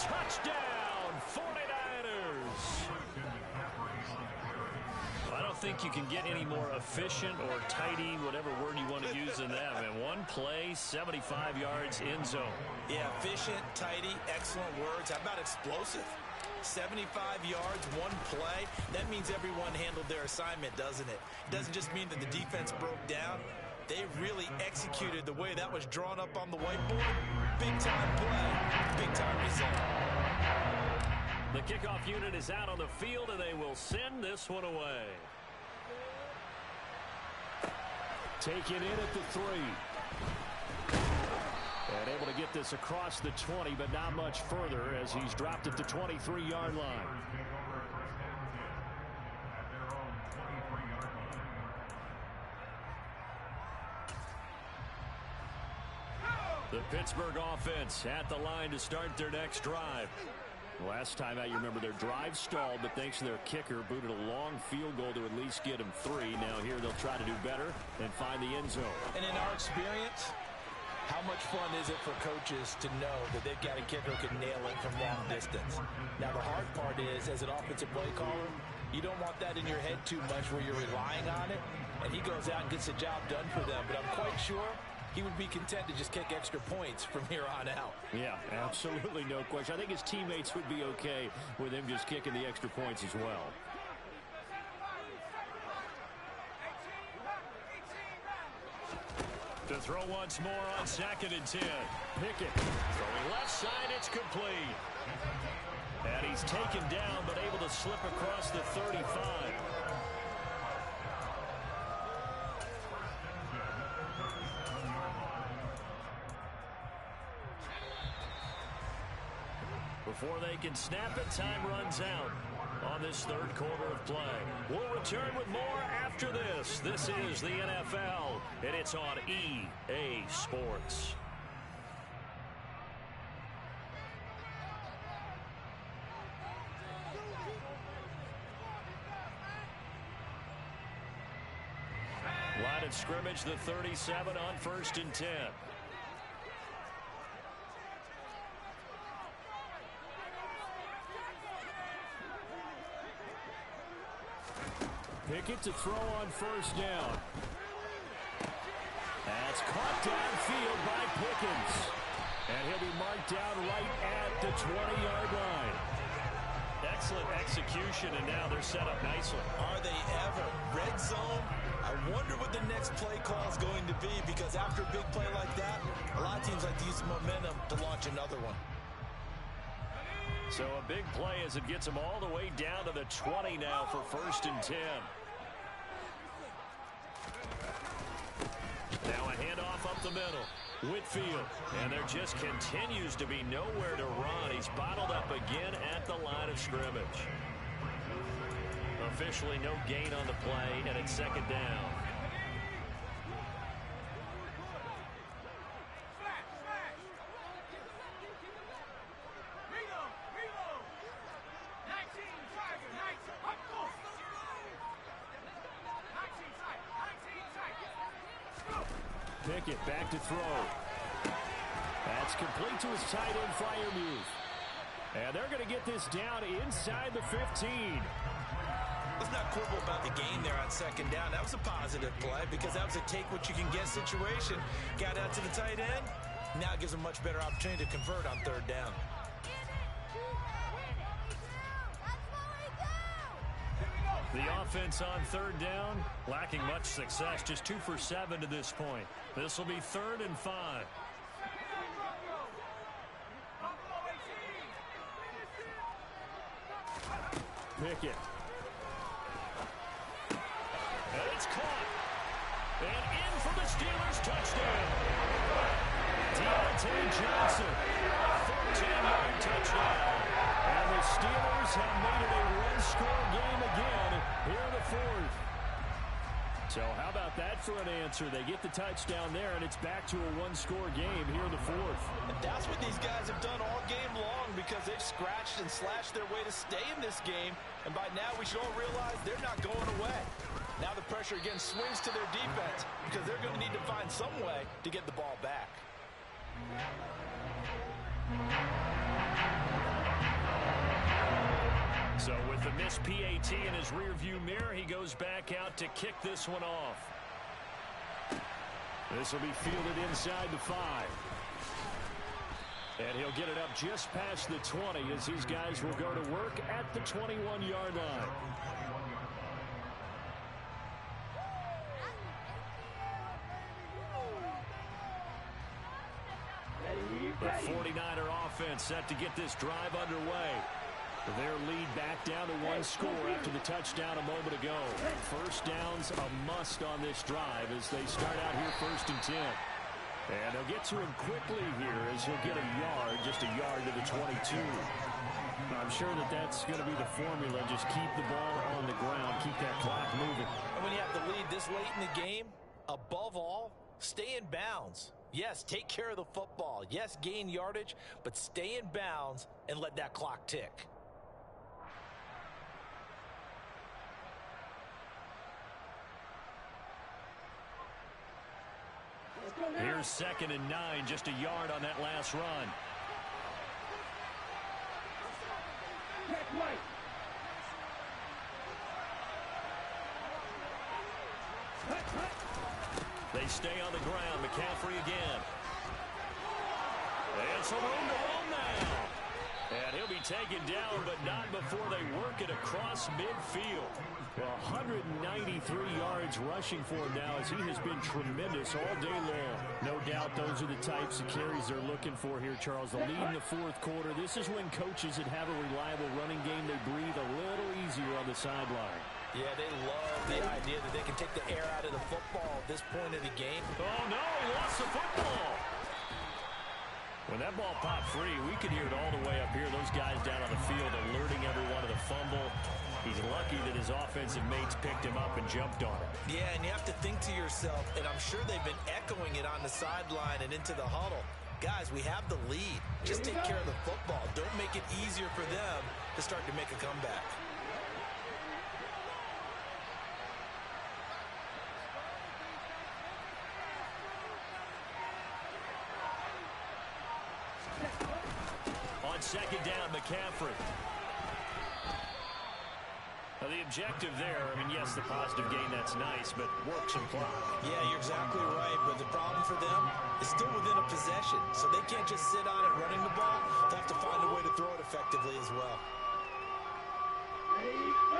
Touchdown, 49ers. I don't think you can get any more efficient or tidy, whatever word you want to use in that. Man, one play, 75 yards, end zone. Yeah, efficient, tidy, excellent words. How about explosive? 75 yards, one play. That means everyone handled their assignment, doesn't it? It doesn't just mean that the defense broke down. They really executed the way that was drawn up on the whiteboard. Big-time play, big-time result. The kickoff unit is out on the field, and they will send this one away. Taken in at the 3. And able to get this across the 20, but not much further as he's dropped at the 23-yard line. The Pittsburgh offense at the line to start their next drive. Last time out, you remember their drive stalled, but thanks to their kicker, booted a long field goal to at least get them 3. Now here they'll try to do better and find the end zone. And in our experience, how much fun is it for coaches to know that they've got a kicker who can nail it from long distance? Now the hard part is, as an offensive play caller, you don't want that in your head too much where you're relying on it, and he goes out and gets the job done for them. But I'm quite sure he would be content to just kick extra points from here on out. Yeah, absolutely no question. I think his teammates would be okay with him just kicking the extra points as well. To throw once more on 2nd and 10. Pickett throwing left side, it's complete. And he's taken down, but able to slip across the 35. Before they can snap it, time runs out on this 3rd quarter of play. We'll return with more after this. This is the NFL, and it's on EA Sports. Line of scrimmage, the 37 on 1st and 10. Pickett to throw on 1st down. That's caught downfield by Pickens. And he'll be marked down right at the 20-yard line. Excellent execution, and now they're set up nicely. Are they ever? Red zone? I wonder what the next play call is going to be, because after a big play like that, a lot of teams like to use the momentum to launch another one. So a big play as it gets them all the way down to the 20 now for 1st and 10. Now a handoff up the middle. Whitfield. And there just continues to be nowhere to run. He's bottled up again at the line of scrimmage. Officially no gain on the play, and it's 2nd down. Pickett back to throw. That's complete to his tight end Freiermuth. And they're going to get this down inside the 15. Let's not quibble about the gain there on 2nd down. That was a positive play because that was a take-what-you-can-get situation. Got out to the tight end. Now it gives him a much better opportunity to convert on 3rd down. The offense on 3rd down, lacking much success, just 2 for 7 to this point. This will be 3rd and 5. Pickett. And it's caught. And in for the Steelers, touchdown. Deontay Johnson, 14-yard touchdown. And the Steelers have made it a one-score game again here in the 4th. So how about that for an answer? They get the touchdown there, and it's back to a one-score game here in the 4th. And that's what these guys have done all game long, because they've scratched and slashed their way to stay in this game. And by now, we should all realize they're not going away. Now the pressure again swings to their defense, because they're going to need to find some way to get the ball back. So with the missed PAT in his rearview mirror, he goes back out to kick this one off. This will be fielded inside the 5. And he'll get it up just past the 20 as these guys will go to work at the 21-yard line. The 49er offense set to get this drive underway. Their lead back down to one score after the touchdown a moment ago. 1st down's a must on this drive as they start out here 1st and 10. And they'll get to him quickly here as he'll get a yard, just a yard to the 22. I'm sure that that's going to be the formula. Just keep the ball on the ground, keep that clock moving. And when you have the lead this late in the game, above all, stay in bounds. Yes, take care of the football. Yes, gain yardage, but stay in bounds and let that clock tick. Here's 2nd and 9, just a yard on that last run. They They stay on the ground. McCaffrey again. And some room to run now. And he'll be taken down, but not before they work it across midfield. Well, 193 yards rushing for him now as he has been tremendous all day long. No doubt those are the types of carries they're looking for here, Charles. The lead in the fourth quarter. This is when coaches that have a reliable running game, they breathe a little easier on the sideline. Yeah, they love the idea that they can take the air out of the football at this point of the game. Oh, no, he lost the football. When that ball popped free, we could hear it all the way up here. Those guys down on the field alerting everyone of the fumble. He's lucky that his offensive mates picked him up and jumped on him. Yeah, and you have to think to yourself, and I'm sure they've been echoing it on the sideline and into the huddle. Guys, we have the lead. Just take care of the football. Don't make it easier for them to start to make a comeback. On second down, McCaffrey. Now the objective there, I mean, yes, the positive gain, that's nice, but work some clock. Yeah, you're exactly right, but the problem for them is still within a possession, so they can't just sit on it running the ball. They have to find a way to throw it effectively as well.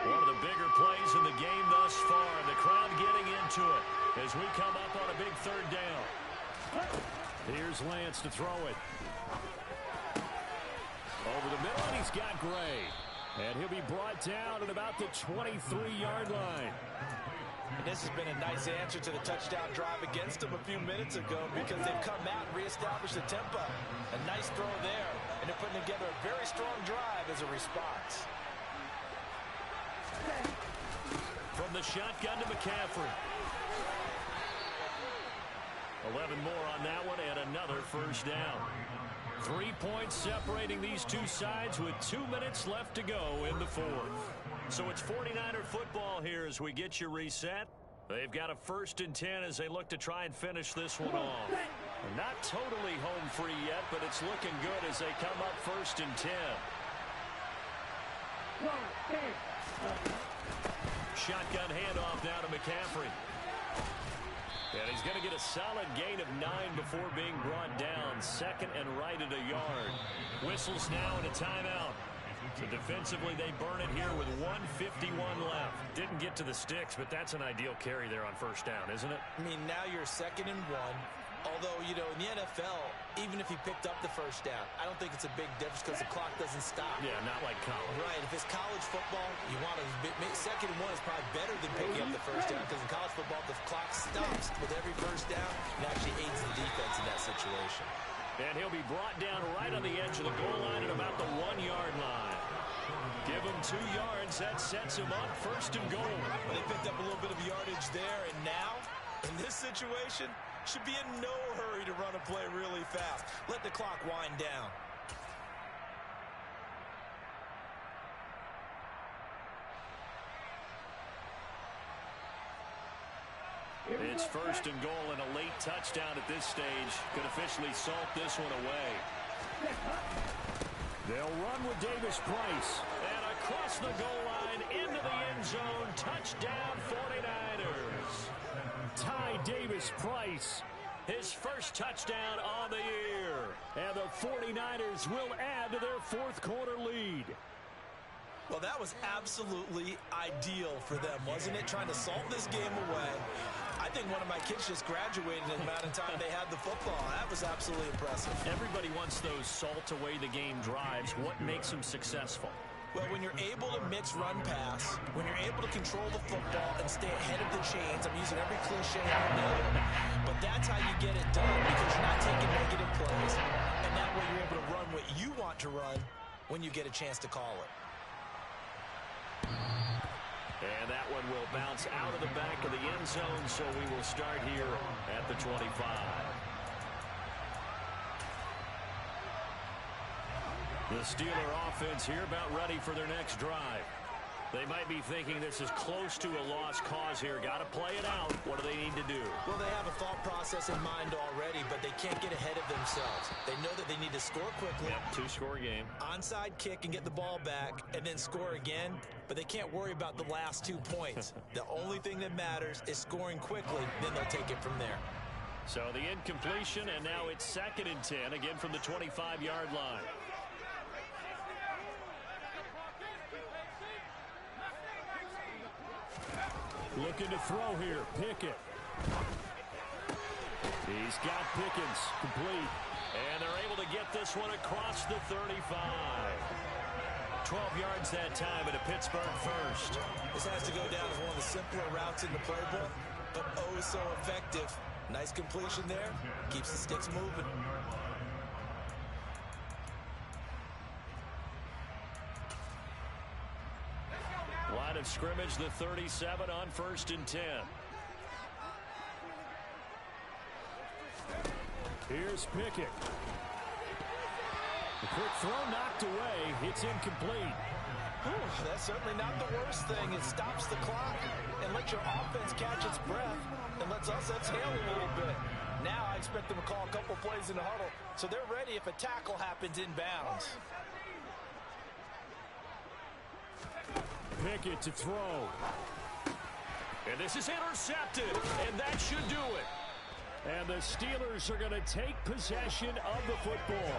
One of the bigger plays in the game thus far, and the crowd getting into it as we come up on a big third down. Here's Lance to throw it. Over the middle, and he's got Gray. And he'll be brought down at about the 23-yard line. And this has been a nice answer to the touchdown drive against them a few minutes ago because they've come out and reestablished the tempo. A nice throw there, and they're putting together a very strong drive as a response. From the shotgun to McCaffrey. 11 more on that one, and another first down. 3 points separating these two sides with 2 minutes left to go in the fourth. So it's 49er football here as we get you reset. They've got a 1st and 10 as they look to try and finish this one off. Not totally home free yet, but it's looking good as they come up 1st and 10. Shotgun handoff now to McCaffrey. And he's going to get a solid gain of 9 before being brought down. 2nd and right at a yard. Whistles now and a timeout. So defensively, they burn it here with 1:51 left. Didn't get to the sticks, but that's an ideal carry there on 1st down, isn't it? I mean, now you're 2nd and 1. Although, you know, in the NFL, even if he picked up the 1st down, I don't think it's a big difference because the clock doesn't stop. Yeah, not like college. Right. If it's college football, you want to 2nd and 1 is probably better than picking up the 1st down because in college football, the clock stops with every 1st down. It actually aids the defense in that situation. And he'll be brought down right on the edge of the goal line at about the 1-yard line. Give him 2 yards. That sets him up 1st and goal. Well, they picked up a little bit of yardage there, and now, in this situation, should be in no hurry to run a play really fast. Let the clock wind down. It's 1st and goal, and a late touchdown at this stage could officially salt this one away. They'll run with Davis Price. And across the goal line into the end zone. Touchdown 49ers. Ty Davis Price. His first touchdown on the year. And the 49ers will add to their 4th quarter lead. Well, that was absolutely ideal for them, wasn't it? Trying to salt this game away. I think one of my kids just graduated in the amount of time they had the football. That was absolutely impressive. Everybody wants those salt away the game drives. What makes them successful? Well, when you're able to mix run-pass, when you're able to control the football and stay ahead of the chains, I'm using every cliche I know, but that's how you get it done because you're not taking negative plays, and that way you're able to run what you want to run when you get a chance to call it. And that one will bounce out of the back of the end zone, so we will start here at the 25. The Steeler offense here about ready for their next drive. They might be thinking this is close to a lost cause here. Got to play it out. What do they need to do? Well, they have a thought process in mind already, but they can't get ahead of themselves. They know that they need to score quickly. Yep, two-score game. Onside kick and get the ball back and then score again, but they can't worry about the last 2 points. The only thing that matters is scoring quickly, then they'll take it from there. So the incompletion, and now it's 2nd and 10, again from the 25-yard line. Looking to throw here. Pickett. He's got Pickens complete. And they're able to get this one across the 35. 12 yards that time at a Pittsburgh first. This has to go down as one of the simpler routes in the playbook, but oh so effective. Nice completion there. Keeps the sticks moving. Line of scrimmage, the 37 on 1st and 10. Here's Pickett. The quick throw knocked away. It's incomplete. Whew, that's certainly not the worst thing. It stops the clock and lets your offense catch its breath and lets us exhale a little bit. Now I expect them to call a couple plays in the huddle so they're ready if a tackle happens inbounds. Pickett to throw. And this is intercepted, and that should do it. And the Steelers are going to take possession of the football.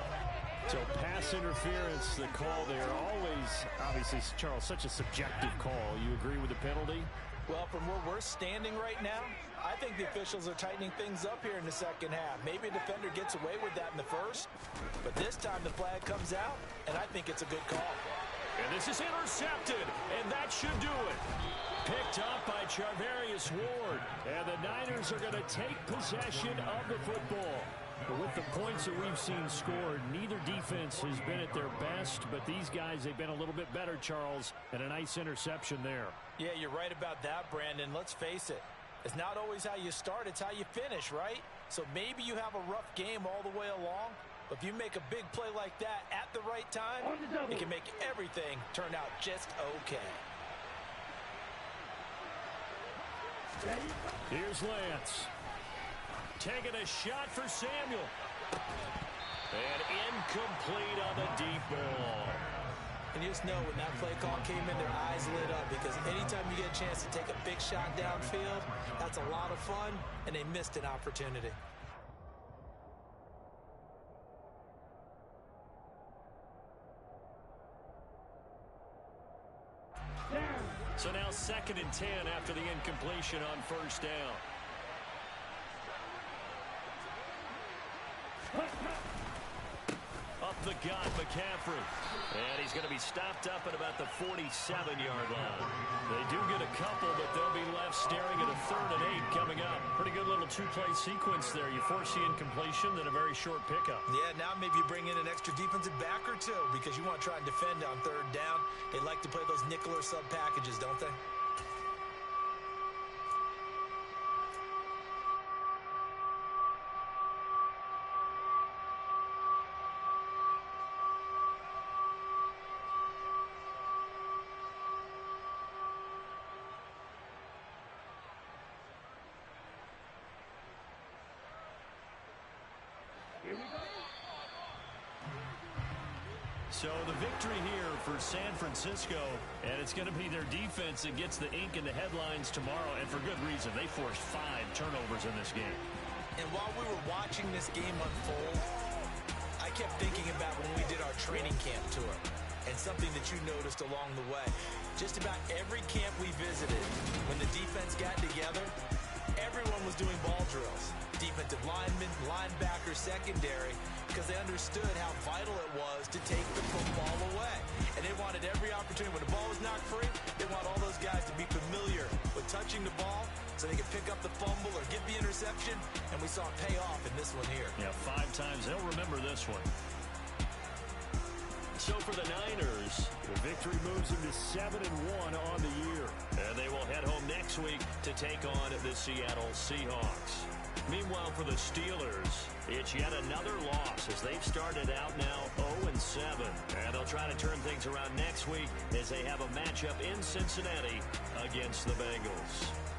So pass interference, the call there. Always, obviously, Charles, such a subjective call. You agree with the penalty? Well, from where we're standing right now, I think the officials are tightening things up here in the second half. Maybe a defender gets away with that in the first, but this time the flag comes out, and I think it's a good call. And this is intercepted, and that should do it. Picked up by Charvarius Ward. And the Niners are going to take possession of the football. But with the points that we've seen scored, neither defense has been at their best, but these guys, they've been a little bit better, Charles, and a nice interception there. Yeah, you're right about that, Brandon. Let's face it. It's not always how you start, it's how you finish, right? So maybe you have a rough game all the way along, but if you make a big play like that at the right time, it can make everything turn out just okay. Here's Lance. Taking a shot for Samuel. And incomplete on the deep ball. And you just know when that play call came in, their eyes lit up, because anytime you get a chance to take a big shot downfield, that's a lot of fun, and they missed an opportunity. So now 2nd and 10 after the incompletion on 1st down. Up the gut, McCaffrey. And he's going to be stopped up at about the 47-yard line. They do get a couple, but they'll be left staring at a 3rd and 8 coming up. Pretty good little two-play sequence there. You force the incompletion, then a very short pickup. Yeah, now maybe you bring in an extra defensive back or two because you want to try and defend on 3rd down. They like to play those nickel or sub packages, don't they? So the victory here for San Francisco, and it's going to be their defense that gets the ink in the headlines tomorrow, and for good reason. They forced 5 turnovers in this game. And while we were watching this game unfold, I kept thinking about when we did our training camp tour, and something that you noticed along the way. Just about every camp we visited, when the defense got together, everyone was doing ball drills. Defensive linemen, linebackers, secondary, because they understood how vital it was to take the football away. And they wanted every opportunity. When the ball was knocked free, they want all those guys to be familiar with touching the ball so they could pick up the fumble or get the interception. And we saw it pay off in this one here. Yeah, 5 times. They'll remember this one. So for the Niners, the victory moves them to 7-1 on the year. And they will head home next week to take on the Seattle Seahawks. Meanwhile, for the Steelers, it's yet another loss as they've started out now 0-7. And they'll try to turn things around next week as they have a matchup in Cincinnati against the Bengals.